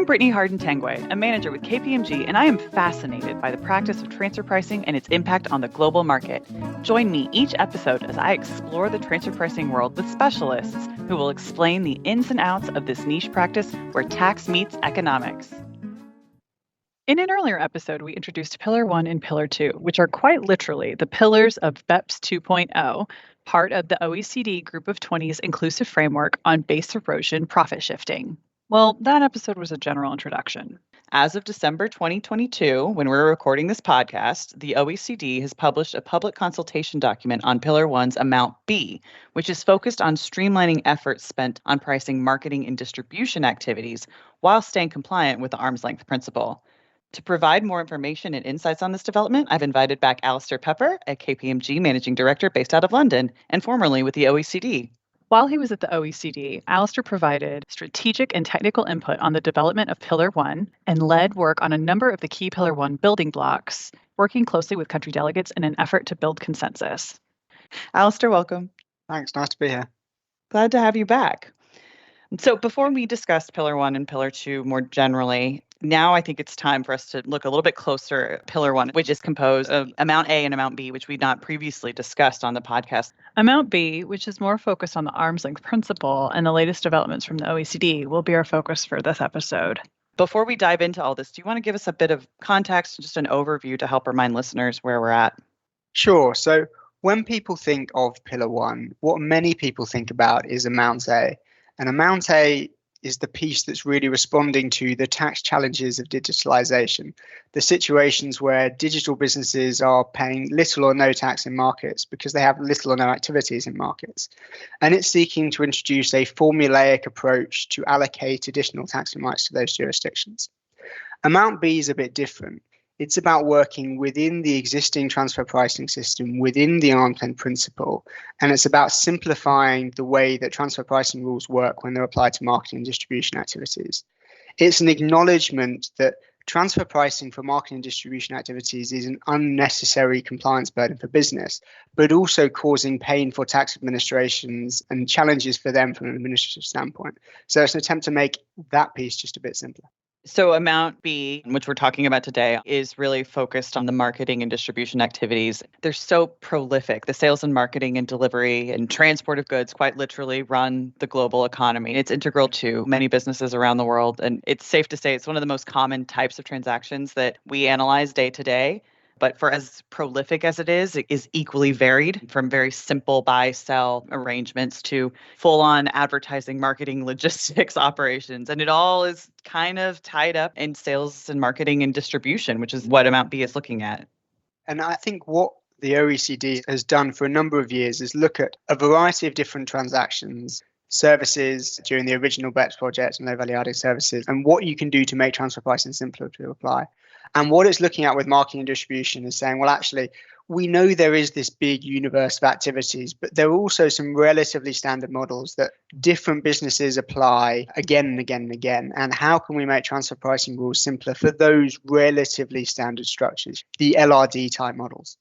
I'm Brittany Harden-Tangway, a manager with KPMG, and I am fascinated by the practice of transfer pricing and its impact on the global market. Join me each episode as I explore the transfer pricing world with specialists who will explain the ins and outs of this niche practice where tax meets economics. In an earlier episode, we introduced Pillar 1 and Pillar 2, which are quite literally the pillars of BEPS 2.0, part of the OECD Group of 20's inclusive framework on base erosion profit shifting. Well, that episode was a general introduction. As of December 2022, when we're recording this podcast, the OECD has published a public consultation document on Pillar 1's Amount B, which is focused on streamlining efforts spent on pricing marketing and distribution activities while staying compliant with the arm's length principle. To provide more information and insights on this development, I've invited back Alistair Pepper, a KPMG Managing Director based out of London and formerly with the OECD. While he was at the OECD, Alistair provided strategic and technical input on the development of Pillar 1 and led work on a number of the key Pillar 1 building blocks, working closely with country delegates in an effort to build consensus. Alistair, welcome. Thanks, nice to be here. Glad to have you back. So before we discuss Pillar 1 and Pillar 2 more generally, now I think it's time for us to look a little bit closer at Pillar 1, which is composed of Amount A and Amount B, which we'd not previously discussed on the podcast. Amount B, which is more focused on the arm's length principle and the latest developments from the OECD, will be our focus for this episode. Before we dive into all this, do you want to give us a bit of context, just an overview to help remind listeners where we're at? Sure. So when people think of Pillar 1, what many people think about is Amount A. And Amount A is the piece that's really responding to the tax challenges of digitalization, the situations where digital businesses are paying little or no tax in markets because they have little or no activities in markets. And it's seeking to introduce a formulaic approach to allocate additional taxing rights to those jurisdictions. Amount B is a bit different. It's about working within the existing transfer pricing system, within the arm's length principle, and it's about simplifying the way that transfer pricing rules work when they're applied to marketing and distribution activities. It's an acknowledgement that transfer pricing for marketing and distribution activities is an unnecessary compliance burden for business, but also causing pain for tax administrations and challenges for them from an administrative standpoint. So it's an attempt to make that piece just a bit simpler. So Amount B, which we're talking about today, is really focused on the marketing and distribution activities. They're so prolific. The sales and marketing and delivery and transport of goods quite literally run the global economy. It's integral to many businesses around the world. And it's safe to say it's one of the most common types of transactions that we analyze day to day. But for as prolific as it is equally varied, from very simple buy-sell arrangements to full-on advertising, marketing, logistics operations. And it all is kind of tied up in sales and marketing and distribution, which is what Amount B is looking at. And I think what the OECD has done for a number of years is look at a variety of different transactions, services during the original BEPS project and low value added services, and what you can do to make transfer pricing simpler to apply. And what it's looking at with marketing and distribution is saying, well, actually, we know there is this big universe of activities, but there are also some relatively standard models that different businesses apply again and again and again. And how can we make transfer pricing rules simpler for those relatively standard structures, the LRD type models?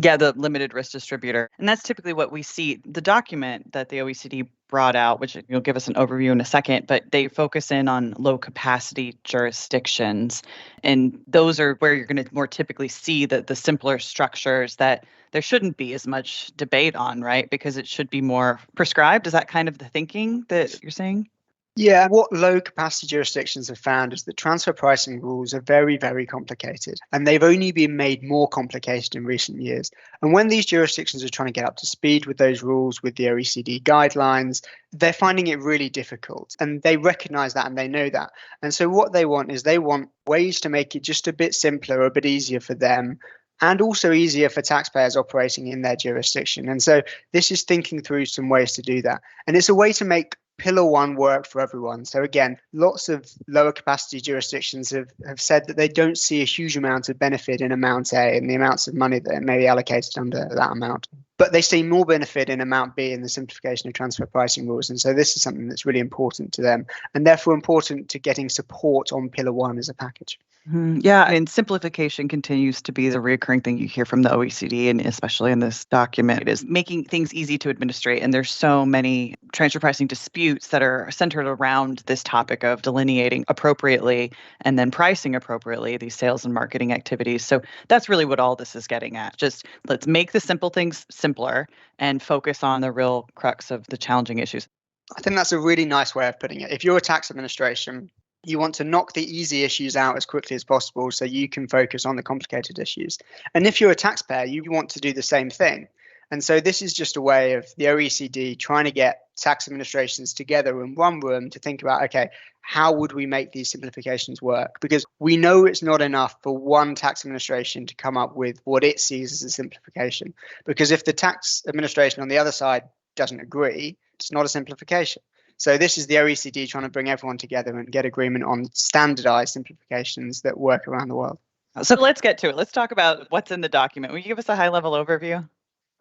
Yeah, the limited risk distributor. And that's typically what we see. The document that the OECD brought out, which you'll give us an overview in a second, but they focus in on low capacity jurisdictions. And those are where you're going to more typically see the simpler structures that there shouldn't be as much debate on, right? Because it should be more prescribed. Is that kind of the thinking that you're saying? Yeah, what low capacity jurisdictions have found is that transfer pricing rules are very, very complicated, and they've only been made more complicated in recent years. And when these jurisdictions are trying to get up to speed with those rules, with the OECD guidelines, they're finding it really difficult, and they recognize that and they know that. And so what they want is they want ways to make it just a bit simpler, a bit easier for them, and also easier for taxpayers operating in their jurisdiction. And so this is thinking through some ways to do that. And it's a way to make Pillar 1 work for everyone. So again, lots of lower capacity jurisdictions have said that they don't see a huge amount of benefit in Amount A and the amounts of money that may be allocated under that amount. But they see more benefit in amount B in the simplification of transfer pricing rules. And so this is something that's really important to them and therefore important to getting support on Pillar 1 as a package. Yeah, I mean, simplification continues to be the recurring thing you hear from the OECD, and especially in this document. It is making things easy to administrate. And there's so many transfer pricing disputes that are centered around this topic of delineating appropriately and then pricing appropriately these sales and marketing activities. So that's really what all this is getting at. Just let's make the simple things simpler and focus on the real crux of the challenging issues. I think that's a really nice way of putting it. If you're a tax administration, you want to knock the easy issues out as quickly as possible so you can focus on the complicated issues. And if you're a taxpayer, you want to do the same thing. And so this is just a way of the OECD trying to get tax administrations together in one room to think about, okay, how would we make these simplifications work? Because we know it's not enough for one tax administration to come up with what it sees as a simplification. Because if the tax administration on the other side doesn't agree, it's not a simplification. So this is the OECD trying to bring everyone together and get agreement on standardized simplifications that work around the world. So let's get to it. Let's talk about what's in the document. Will you give us a high-level overview?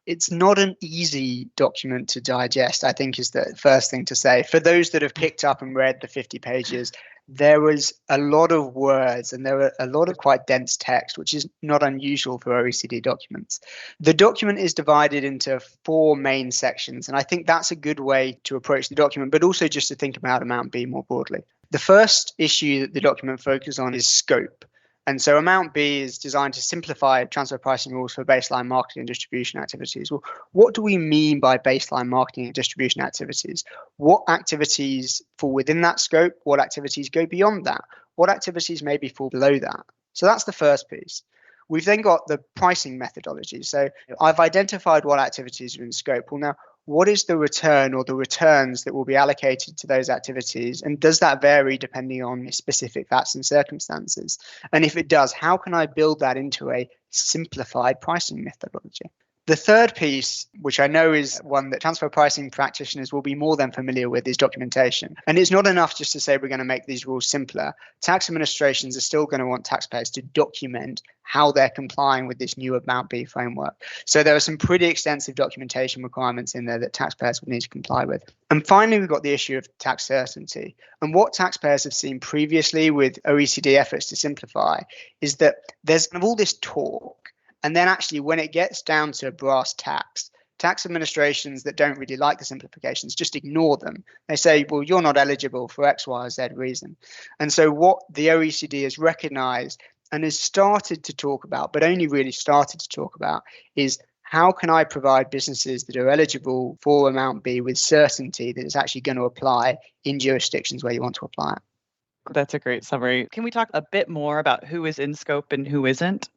It's not an easy document to digest, I think is the first thing to say. For those that have picked up and read the 50 pages, there was a lot of words and there were a lot of quite dense text, which is not unusual for OECD documents. The document is divided into 4 main sections, and I think that's a good way to approach the document, but also just to think about Amount B more broadly. The first issue that the document focuses on is scope. And so Amount B is designed to simplify transfer pricing rules for baseline marketing and distribution activities. Well, what do we mean by baseline marketing and distribution activities? What activities fall within that scope? What activities go beyond that? What activities maybe fall below that? So that's the first piece. We've then got the pricing methodology. So I've identified what activities are in scope. Well, now, what is the return or the returns that will be allocated to those activities? And does that vary depending on specific facts and circumstances? And if it does, how can I build that into a simplified pricing methodology? The third piece, which I know is one that transfer pricing practitioners will be more than familiar with, is documentation. And it's not enough just to say we're going to make these rules simpler. Tax administrations are still going to want taxpayers to document how they're complying with this new Amount B framework. So there are some pretty extensive documentation requirements in there that taxpayers would need to comply with. And finally, we've got the issue of tax certainty. And what taxpayers have seen previously with OECD efforts to simplify is that there's kind of all this talk. And then actually, when it gets down to brass tacks, tax administrations that don't really like the simplifications just ignore them. They say, well, you're not eligible for X, Y, or Z reason. And so what the OECD has recognized and has started to talk about, but only really started to talk about, is how can I provide businesses that are eligible for Amount B with certainty that it's actually going to apply in jurisdictions where you want to apply it. That's a great summary. Can we talk a bit more about who is in scope and who isn't?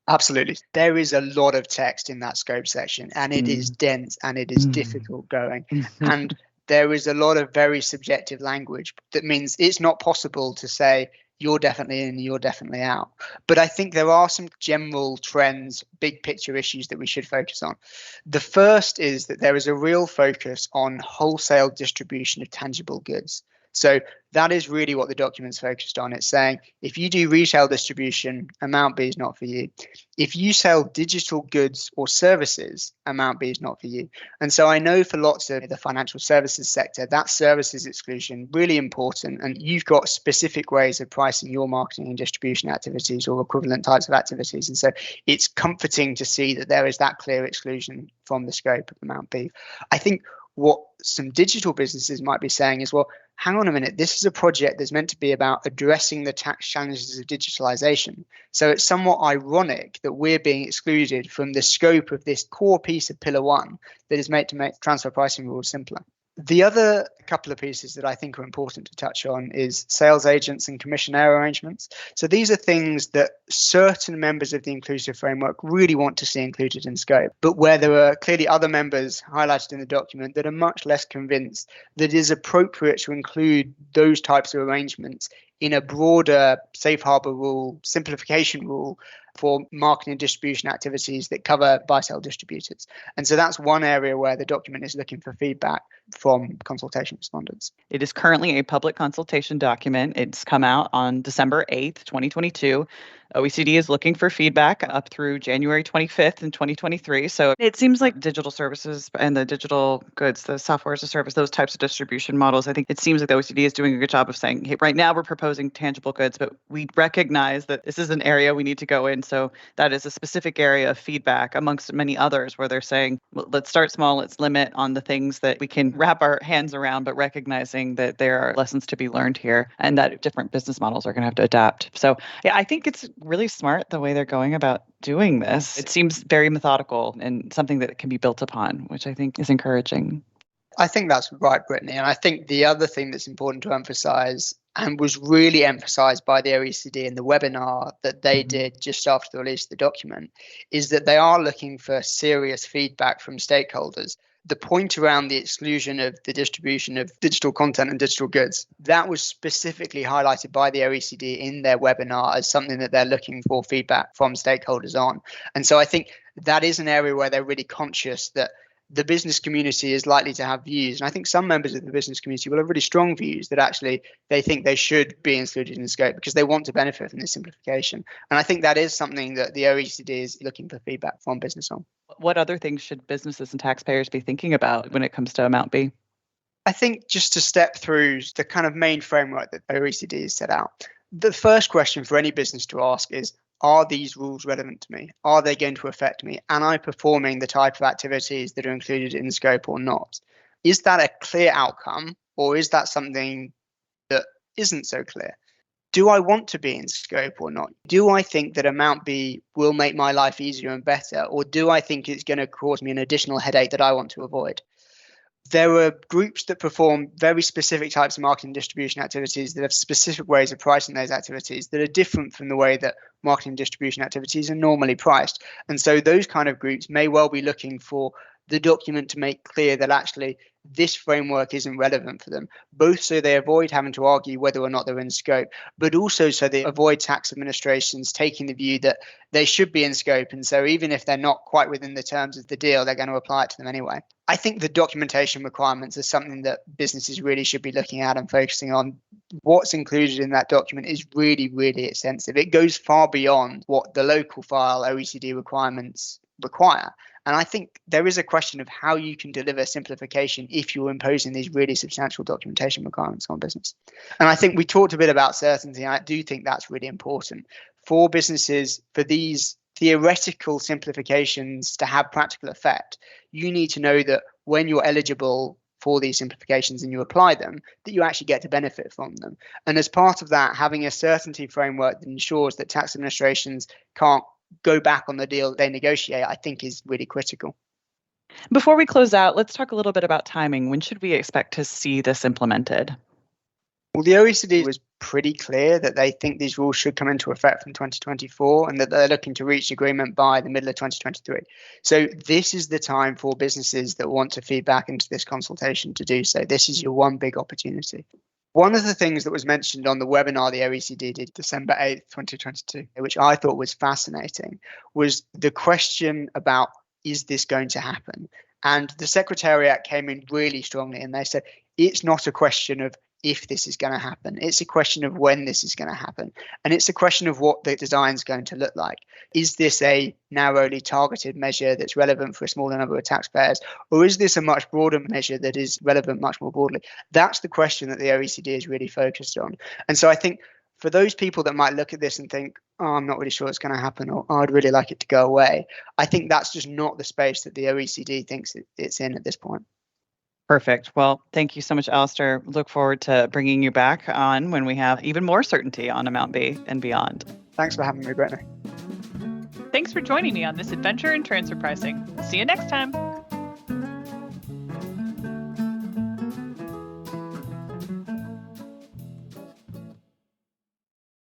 Absolutely. There is a lot of text in that scope section, and it is dense and it is difficult going. And there is a lot of very subjective language that means it's not possible to say you're definitely in, you're definitely out. But I think there are some general trends, big picture issues that we should focus on. The first is that there is a real focus on wholesale distribution of tangible goods. So that is really what the document's focused on. It's saying if you do retail distribution, Amount B is not for you. If you sell digital goods or services, Amount B is not for you. And so I know for lots of the financial services sector, that services exclusion really important. And you've got specific ways of pricing your marketing and distribution activities or equivalent types of activities. And so it's comforting to see that there is that clear exclusion from the scope of Amount B. I think what some digital businesses might be saying is, well, hang on a minute, this is a project that's meant to be about addressing the tax challenges of digitalization. So it's somewhat ironic that we're being excluded from the scope of this core piece of Pillar 1 that is made to make transfer pricing rules simpler. The other couple of pieces that I think are important to touch on is sales agents and commissionaire arrangements. So these are things that certain members of the inclusive framework really want to see included in scope, but where there are clearly other members highlighted in the document that are much less convinced that it is appropriate to include those types of arrangements in a broader safe harbor rule, simplification rule for marketing and distribution activities that cover buy-sell distributors. And so that's one area where the document is looking for feedback from consultation respondents. It is currently a public consultation document. It's come out on December 8th, 2022. OECD is looking for feedback up through January 25th in 2023. So it seems like digital services and the digital goods, the software as a service, those types of distribution models, I think it seems like the OECD is doing a good job of saying, hey, right now we're proposing tangible goods, but we recognize that this is an area we need to go in. So that is a specific area of feedback amongst many others where they're saying, well, let's start small, let's limit on the things that we can wrap our hands around, but recognizing that there are lessons to be learned here and that different business models are going to have to adapt. So yeah, I think it's really smart the way they're going about doing this. It seems very methodical and something that can be built upon, which I think is encouraging. I think that's right, Brittany. And I think the other thing that's important to emphasize and was really emphasized by the OECD in the webinar that they did just after the release of the document is that they are looking for serious feedback from stakeholders. The point around the exclusion of the distribution of digital content and digital goods, that was specifically highlighted by the OECD in their webinar as something that they're looking for feedback from stakeholders on. And so I think that is an area where they're really conscious that the business community is likely to have views. And I think some members of the business community will have really strong views that actually they think they should be included in the scope because they want to benefit from this simplification. And I think that is something that the OECD is looking for feedback from business on. What other things should businesses and taxpayers be thinking about when it comes to Amount B? I think just to step through the kind of main framework that OECD has set out, the first question for any business to ask is, are these rules relevant to me? Are they going to affect me? Am I performing the type of activities that are included in the scope or not? Is that a clear outcome, or is that something that isn't so clear? Do I want to be in scope or not? Do I think that Amount B will make my life easier and better, or do I think it's going to cause me an additional headache that I want to avoid? There are groups that perform very specific types of marketing distribution activities that have specific ways of pricing those activities that are different from the way that marketing distribution activities are normally priced. And so those kind of groups may well be looking for the document to make clear that actually this framework isn't relevant for them, both so they avoid having to argue whether or not they're in scope, but also so they avoid tax administrations taking the view that they should be in scope. And so even if they're not quite within the terms of the deal, they're going to apply it to them anyway. I think the documentation requirements are something that businesses really should be looking at and focusing on. What's included in that document is really, really extensive. It goes far beyond what the local file OECD requirements require. And I think there is a question of how you can deliver simplification if you're imposing these really substantial documentation requirements on business. And I think we talked a bit about certainty. And I do think that's really important for businesses, for these theoretical simplifications to have practical effect. You need to know that when you're eligible for these simplifications and you apply them, that you actually get to benefit from them. And as part of that, having a certainty framework that ensures that tax administrations can't go back on the deal they negotiate, I think is really critical. Before we close out, let's talk a little bit about timing. When should we expect to see this implemented? Well, the OECD was pretty clear that they think these rules should come into effect from 2024 and that they're looking to reach agreement by the middle of 2023. So this is the time for businesses that want to feed back into this consultation to do so. This is your one big opportunity. One of the things that was mentioned on the webinar the OECD did December 8th, 2022, which I thought was fascinating, was the question about, is this going to happen? And the Secretariat came in really strongly and they said, it's not a question of if this is going to happen. It's a question of when this is going to happen. And it's a question of what the design is going to look like. Is this a narrowly targeted measure that's relevant for a smaller number of taxpayers? Or is this a much broader measure that is relevant much more broadly? That's the question that the OECD is really focused on. And so I think for those people that might look at this and think, oh, I'm not really sure it's going to happen, or oh, I'd really like it to go away, I think that's just not the space that the OECD thinks it's in at this point. Perfect. Well, thank you so much, Alistair. Look forward to bringing you back on when we have even more certainty on Amount B and beyond. Thanks for having me, Brittany. Thanks for joining me on this adventure in transfer pricing. See you next time.